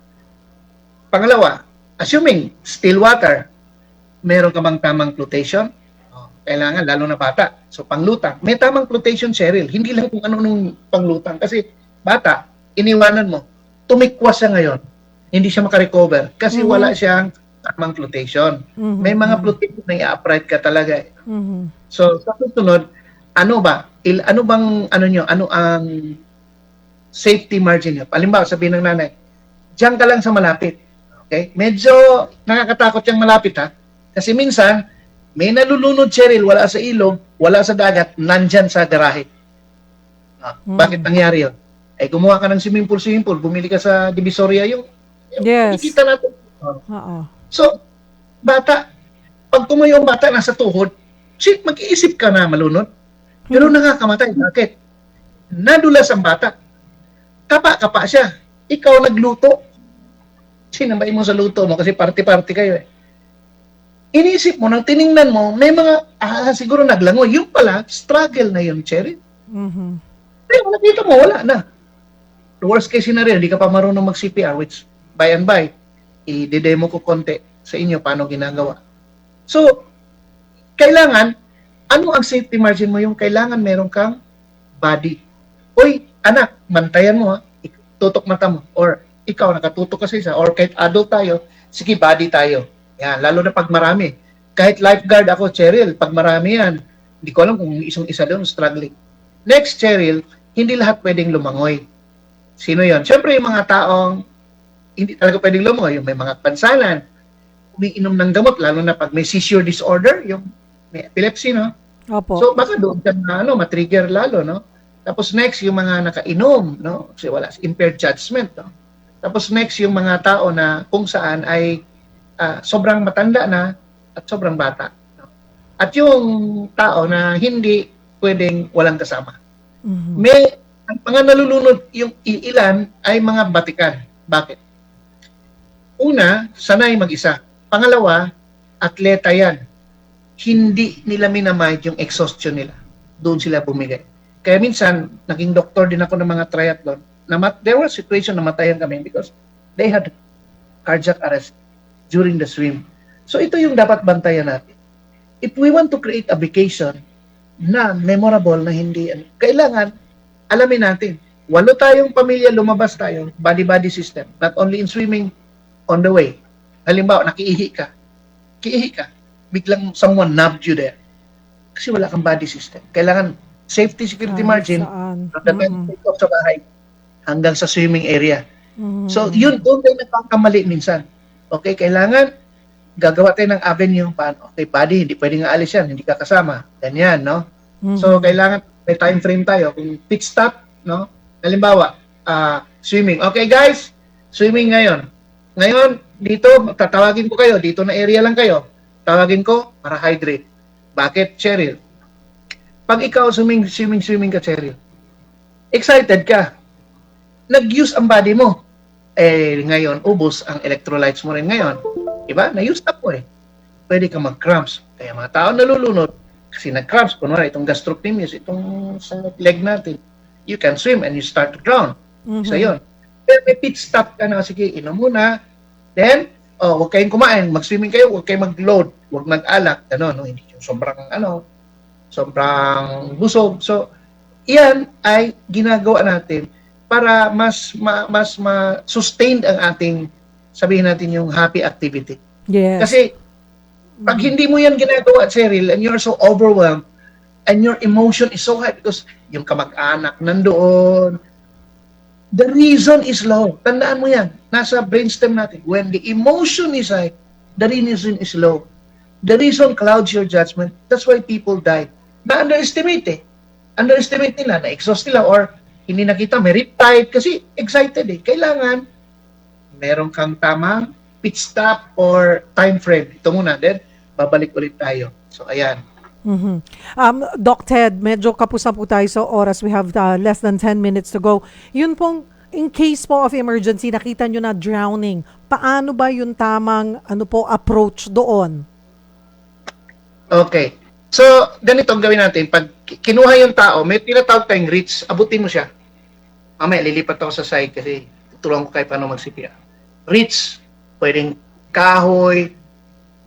Pangalawa, assuming still water, meron ka bang tamang flotation? Kailangan, lalo na bata. So, panglutang. May tamang flotation, Cheryl. Hindi lang kung ano-anong panglutang. Kasi, bata, iniwanan mo, tumikwas siya ngayon. Hindi siya makarecover kasi wala siyang tamang flotation. May mga flotation na i-upright ka talaga. So, sa susunod, ano ang safety margin niyo? Halimbawa, sabihin ng nanay, diyan ka lang sa malapit. Okay? Medyo nakakatakot yung malapit ha. Kasi minsan, may nalulunod, Cheryl, wala sa ilog, wala sa dagat, nandyan sa garahe. Bakit nangyari yun? Ay, gumawa ka ng swimming pool, bumili ka sa Divisoria, yung Yes. nakikita natin. Oo. So, bata, pag tumayo ang bata nasa tuhod, mag-iisip ka na malunod. Pero nakakamatay. Bakit? Nadulas ang bata. Kapa siya. Ikaw nagluto. Sinambay mo sa luto mo kasi party-party kayo eh. Iniisip mo, nang tiningnan mo, may mga, siguro naglangoy. Yung pala, struggle na yun, Cherry. Pero nakita mo, wala na. The worst case scenario, hindi ka pa marunong mag-CPR, which by and by, i-demo ko konti sa inyo paano ginagawa. So, kailangan, ano ang safety margin mo? Yung kailangan meron kang body. Uy, anak, bantayan mo ha. Tutok mata mo. Or ikaw, nakatutok ka sa isa. Or kahit adult tayo, sige, body tayo. Yan, lalo na pag marami. Kahit lifeguard ako, Cheryl, pag marami yan, hindi ko alam kung isang-isa doon struggling. Next, Cheryl, hindi lahat pwedeng lumangoy. Sino yon? Siyempre, yung mga taong hindi talaga pwedeng lumangoy. Yung may mga pansalan, umiinom ng gamot, lalo na pag may seizure disorder, yung may epilepsy, no? Opo. So, baka doon ka na, matrigger lalo, no? Tapos next, yung mga nakainom, no? Kasi wala, impaired judgment, no? Tapos next, yung mga tao na kung saan ay sobrang matanda na at sobrang bata. No? At yung tao na hindi pwedeng walang kasama. Mhm. May ang mga nalulunod, yung ilan ay mga batikan. Bakit? Una, sanay mag-isa. Pangalawa, atleta yan. Hindi nila minamind yung exhaustion nila. Doon sila bumigay. Kaya minsan, naging doktor din ako ng mga triathlon. There was a situation na matayan kami because they had cardiac arrest during the swim. So ito yung dapat bantayan natin. If we want to create a vacation na memorable na hindi, kailangan alamin natin. 8 tayong pamilya, lumabas tayo, body-body system. Not only in swimming, on the way. Halimbawa, nakiihi ka. Biglang someone nabbed you there. Kasi wala kang body system. Kailangan safety security margin Saan? from the benefit sa bahay hanggang sa swimming area. Mhm. So, yun, doon tayo nagkakamali minsan. Okay, kailangan gagawa tayo ng avenue paano. Okay, body, hindi pwedeng aalis yan, hindi ka kasama. Ganyan, no? Mhm. So, kailangan may time frame tayo. Kung pit stop, no? Halimbawa, swimming. Okay, guys, swimming ngayon. Ngayon, dito, tatawagin ko kayo. Dito na area lang kayo. Tawagin ko para hydrate. Bakit, Cheryl? Pag ikaw swimming ka, Cheryl, excited ka. Nag-use ang body mo. Ngayon, ubos ang electrolytes mo rin ngayon. Diba? Na-use up mo eh. Pwede ka mag-cramps. Kaya mga tao nalulunod, kasi nag-cramps, kunwari itong gastrocnemius, itong sa leg natin, you can swim and you start to drown. Mhm. So yun. Pero may pit stop ka na, sige, inom muna. Then, huwag kayong kumain, mag-swimming kayo, huwag kayong mag-load, huwag mag-alak, no, hindi yung sobrang busog. So, iyan ay ginagawa natin para mas sustained ang ating, sabihin natin yung happy activity. Yes. Kasi, pag hindi mo yan ginagawa, Cheryl, and you're so overwhelmed, and your emotion is so high because yung kamag-anak nandoon, the reason is low. Tandaan mo yan. Nasa brainstem natin. When the emotion is high, the reason is low. The reason clouds your judgment. That's why people die. Na-underestimate eh. Underestimate nila, na-exhaust nila, or hindi nakita, may riptide kasi excited eh. Kailangan meron kang tamang pit stop or time frame. Ito muna, then babalik ulit tayo. So, ayan. Mhm. Doc Ted, medyo kapos na po tayo sa oras. We have less than 10 minutes to go. Yun pong, in case po of emergency, nakita nyo na drowning, paano ba yung tamang approach doon? Okay. So, ganito ang gawin natin. Pag kinuha yung tao, may tinatawag tayong reach, abutin mo siya. Mamaya, lilipat ako sa side kasi tuturuan ko kayo paano mag-CPR. Reach, pwedeng kahoy,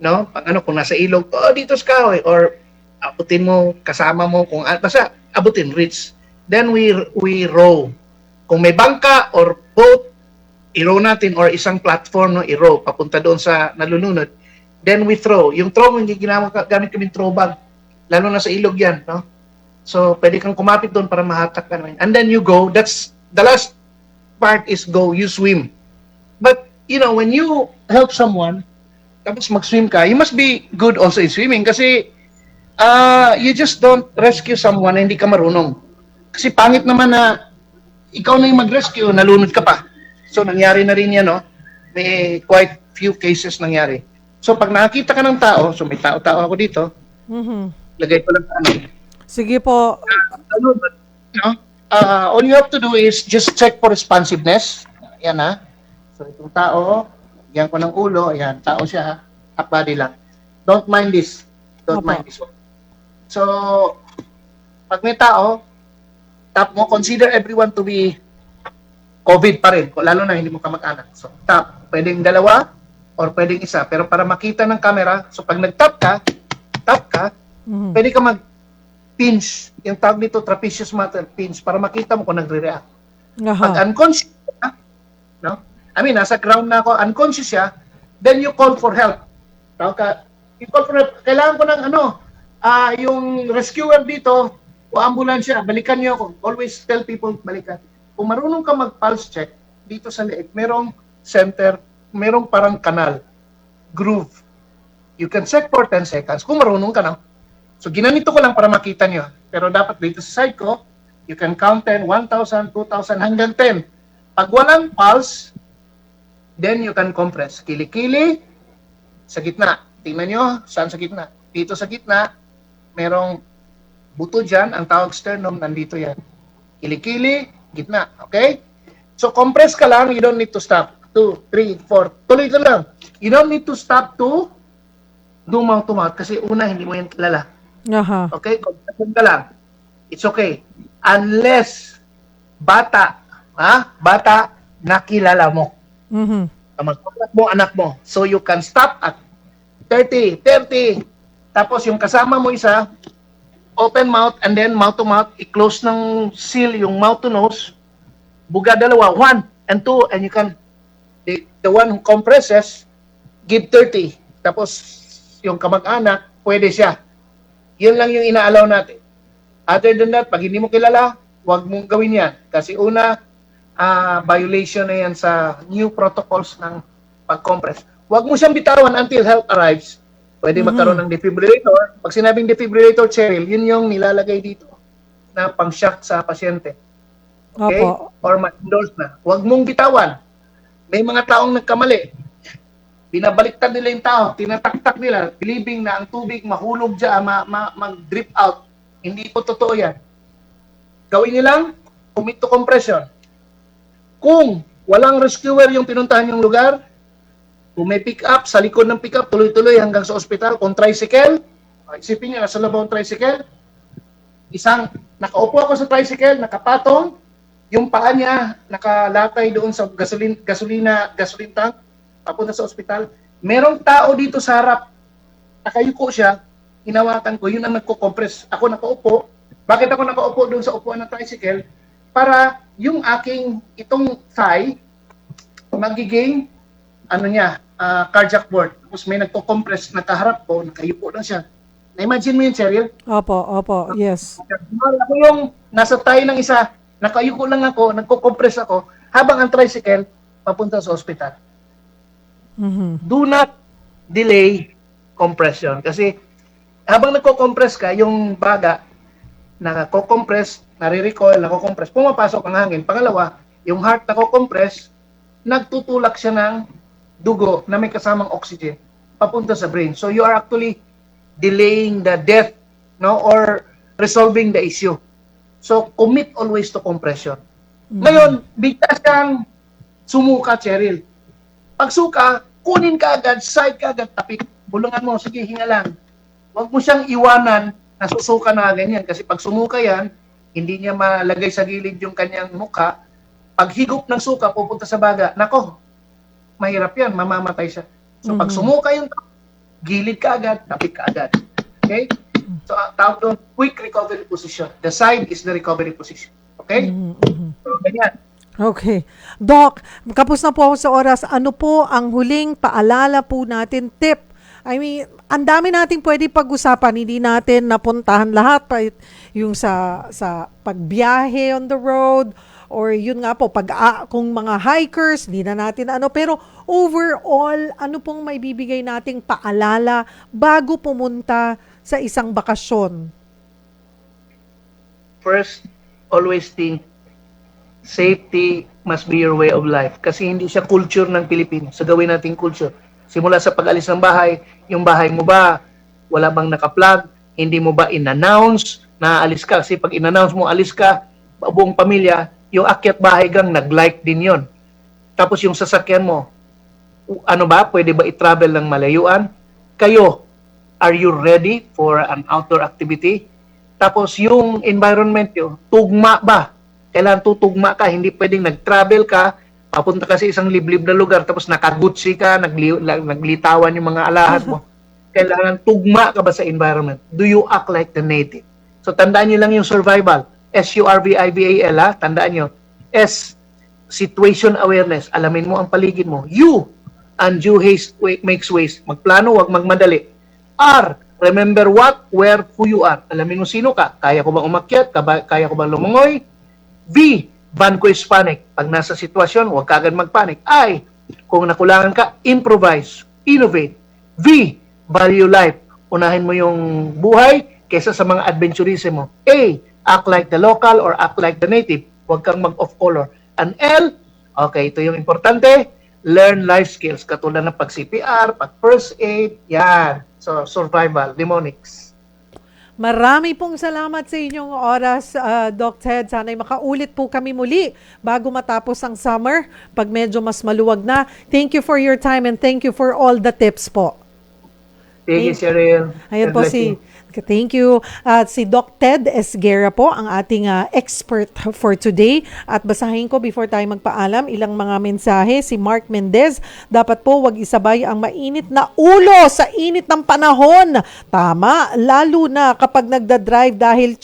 no? Pag kung nasa ilog, dito sa kahoy, or abutin mo, kasama mo, basta abutin, reach. Then we row. Kung may bangka or boat, i-row natin, or isang platform, no, i-row, papunta doon sa nalulunod. Then we throw. Yung throw mo, hindi gamit kami throw bag. Lalo na sa ilog yan, no? So, pwede kang kumapit doon para mahatak ka naman. And then you go, that's, the last part is go, you swim. But, when you help someone, tapos mag-swim ka, you must be good also in swimming kasi you just don't rescue someone na hindi ka marunong. Kasi pangit naman na ikaw na yung mag-rescue, nalunod ka pa. So, nangyari na rin yan, no? May quite few cases nangyari. So, pag nakakita ka ng tao, so may tao-tao ako dito, lagay ko lang Sige po. all you have to do is just check for responsiveness. Ayan ha. So, itong tao, yan ko ng ulo, ayan, tao siya ha. Half body lang. Don't mind this. Don't Opo. mind this one. So, pag may tao, tap mo, consider everyone to be COVID pa rin, lalo na hindi mo kamag-anak. So, tap. Pwedeng dalawa or pwedeng isa. Pero para makita ng camera, so pag nag-tap ka, Pwede ka mag-pinch, yung tawag dito, trapezius muscle pinch, para makita mo kung nagre-react. Pag Aha. unconscious siya, no? I mean, nasa ground na ako, unconscious siya, then you call for help. Tawag ka, you call for help. Kailangan ko ng yung rescuer dito, o ambulansya, balikan niyo ako. Always tell people, balikan. Kung marunong ka mag-pulse check, dito sa leeg, merong center, merong parang kanal, groove. You can check for 10 seconds kung marunong ka na. So, ginanito ko lang para makita niyo. Pero dapat dito sa side ko, you can count 10, 1,000, 2,000, hanggang 10. Pag walang pulse, then you can compress. Kili-kili, sa gitna. Tingnan nyo, saan sa gitna? Dito sa gitna, merong buto dyan, ang tawag sternum, nandito yan. Kili-kili, gitna. Okay? So, compress ka lang, you don't need to stop. 2, 3, 4. Tuloy ka lang. You don't need to stop to do mouth to mouth kasi una, hindi mo yan kilala. Aha. Okay? Compression ka lang. It's okay. Unless bata, nakilala mo. Mhm. Kamag-anak mo, anak mo. So you can stop at 30. Tapos yung kasama mo isa, open mouth and then mouth to mouth, i-close ng seal yung mouth to nose. Buga dalawa, 1 and 2, and you can, the one who compresses, give 30. Tapos yung kamag-anak, pwede siya. Yun lang yung ina-allow natin. Other than that, pag hindi mo kilala, huwag mong gawin yan. Kasi una, violation na yan sa new protocols ng pag-compress. Huwag mo siyang bitawan until help arrives. Pwede magkaroon ng defibrillator. Pag sinabing defibrillator, Cheryl, yun yung nilalagay dito na pang-shock sa pasyente. Okay? Opo. Or ma-endorse na. Huwag mong bitawan. May mga taong nagkamali. Binabaliktad nila yung tao, tinataktak nila, believing na ang tubig mahulog dyan, mag-drip out. Hindi po totoo yan. Gawin nyo lang, commit to compression. Kung walang rescuer yung pinuntahan yung lugar, kung may pick up, sa likod ng pick up, tuloy-tuloy hanggang sa ospital. Kung tricycle, isipin nyo, nasa labaw ng tricycle, nakaupo ako sa tricycle, nakapatong, yung paa niya nakalatay doon sa gasoline tank, papunta sa ospital. Merong tao dito sa harap, nakayuko siya, hinawakan ko, yun ang nagko-compress. Ako nakaupo. Bakit ako nakaupo doon sa upuan ng tricycle? Para yung aking itong thigh, magiging, cardiac board. Tapos may nagko-compress, nakaharap ko, nakayupo lang siya. Na-imagine mo yun, Cheryl? Opo, yes. Ako yung nasa thigh ng isa, nakayuko lang ako, nagko-compress ako, habang ang tricycle, papunta sa ospital. Mhm. Do not delay compression. Kasi habang nagko-compress ka, yung baga, nako-compress, nare-recoil, nako-compress, pumapasok ang hangin. Pangalawa, yung heart nako-compress, nagtutulak siya ng dugo na may kasamang oxygen papunta sa brain. So you are actually delaying the death, no, or resolving the issue. So commit always to compression. Ngayon, biglas kang sumuka, Cheryl. Pag suka, kunin ka agad, side ka agad, tapik, bulungan mo, sige, hinga lang. Huwag mo siyang iwanan na susuka na ganyan. Kasi pag sumuka yan, hindi niya malagay sa gilid yung kanyang mukha. Pag higop ng suka, pupunta sa baga, nako, mahirap yan, mamamatay siya. So pag sumuka yung gilid ka agad, tapik ka agad. Okay? So tawag doon, quick recovery position. The side is the recovery position. Okay? So ganyan. Okay. Doc, kapos na po ako sa oras. Ano po ang huling paalala po natin, tip? I mean, ang dami nating pwede pag-usapan. Hindi natin napuntahan lahat pa yung sa pagbiyahe on the road or yun nga po, kung mga hikers, hindi na natin pero overall, ano pong may bibigay nating paalala bago pumunta sa isang bakasyon? First, always think safety must be your way of life. Kasi hindi siya culture ng Pilipino. So gawin natin culture. Simula sa pag-alis ng bahay, yung bahay mo ba, wala bang naka-plug? Hindi mo ba in-announce na alis ka? Kasi pag in-announce mo, alis ka, buong pamilya, yung akyat bahay gang nag-like din yon. Tapos yung sasakyan mo, pwede ba i-travel ng malayuan? Kayo, are you ready for an outdoor activity? Tapos yung environment nyo, tugma ba? Kailangan tutugma ka, hindi pwedeng nag-travel ka, papunta ka sa isang liblib na lugar, tapos nakagutsi ka, naglitawan yung mga alahas mo. kailangan tugma ka ba sa environment? Do you act like the native? So tandaan niyo lang yung survival. SURVIVAL, ha? Tandaan niyo. S, situation awareness. Alamin mo ang paligid mo. U, undue haste makes waste. Magplano, wag magmadali. R, remember what, where, who you are. Alamin mo sino ka. Kaya ko bang umakyat? Kaya ko bang lumangoy? V, vanquish panic. Pag nasa sitwasyon, huwag ka agad magpanic. I, kung nakulangan ka, improvise, innovate. V, value life. Unahin mo yung buhay kaysa sa mga adventurism mo. A, act like the local or act like the native. Huwag kang mag-off color. And L, okay, ito yung importante, learn life skills. Katulad ng pag-CPR, pag-first aid, yan. So, survival, mnemonics. Marami pong salamat sa inyong oras, Doc Ted. Sana'y makaulit po kami muli bago matapos ang summer, pag medyo mas maluwag na. Thank you for your time and thank you for all the tips po. Thank you, Cheryl. Ayan God po bless you. thank you. Si Doc Ted Esguerra po, ang ating expert for today. At basahin ko before tayo magpaalam, ilang mga mensahe. Si Mark Mendez, dapat po wag isabay ang mainit na ulo sa init ng panahon. Tama, lalo na kapag nagda-drive dahil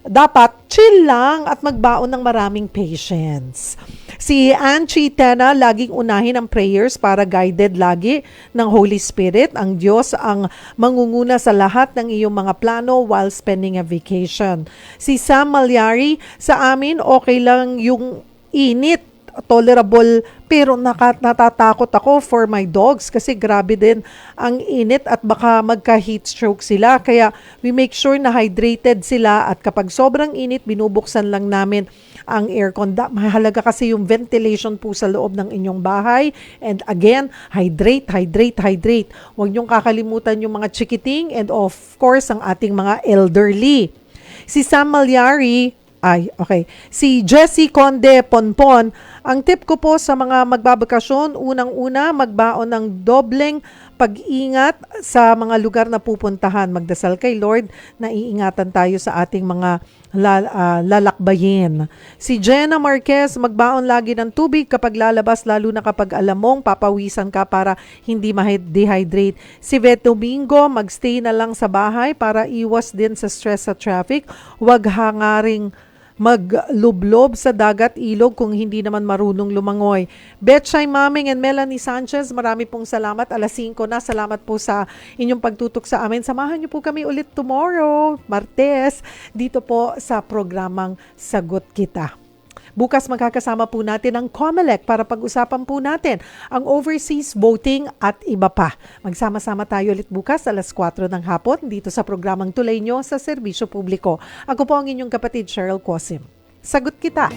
dapat chill lang at magbaon ng maraming patience. Si Anchi Tena, laging unahin ang prayers para guided lagi ng Holy Spirit. Ang Diyos ang mangunguna sa lahat ng iyong mga plano while spending a vacation. Si Sam Malyari, sa amin okay lang yung init, tolerable, pero natatakot ako for my dogs kasi grabe din ang init at baka magka-heat stroke sila. Kaya we make sure na hydrated sila at kapag sobrang init, binubuksan lang namin ang aircon. Mahalaga kasi yung ventilation po sa loob ng inyong bahay. And again, hydrate. Huwag niyong kakalimutan yung mga chikiting and of course ang ating mga elderly. Si Sam Malyari, si Jessie Conde Ponpon, ang tip ko po sa mga magbabakasyon, unang-una, magbaon ng dobleng pag-ingat sa mga lugar na pupuntahan. Magdasal kay Lord na iingatan tayo sa ating mga lalakbayin. Si Jenna Marquez, magbaon lagi ng tubig kapag lalabas, lalo na kapag alam mong papawisan ka para hindi ma-dehydrate. Si Vet Domingo, magstay na lang sa bahay para iwas din sa stress sa traffic. Huwag hangaring maglublob sa dagat ilog kung hindi naman marunong lumangoy. Betchay Maming and Melanie Sanchez, marami pong salamat. 5:00 na. Salamat po sa inyong pagtutok sa amin. Samahan niyo po kami ulit tomorrow, Martes, dito po sa programang Sagot Kita. Bukas magkakasama po natin ang COMELEC para pag-usapan po natin ang overseas voting at iba pa. Magsama-sama tayo ulit bukas 4:00 ng hapon dito sa programang Tulay Nyo sa Serbisyo Publiko. Ako po ang inyong kapatid Cheryl Quosim. Sagot Kita.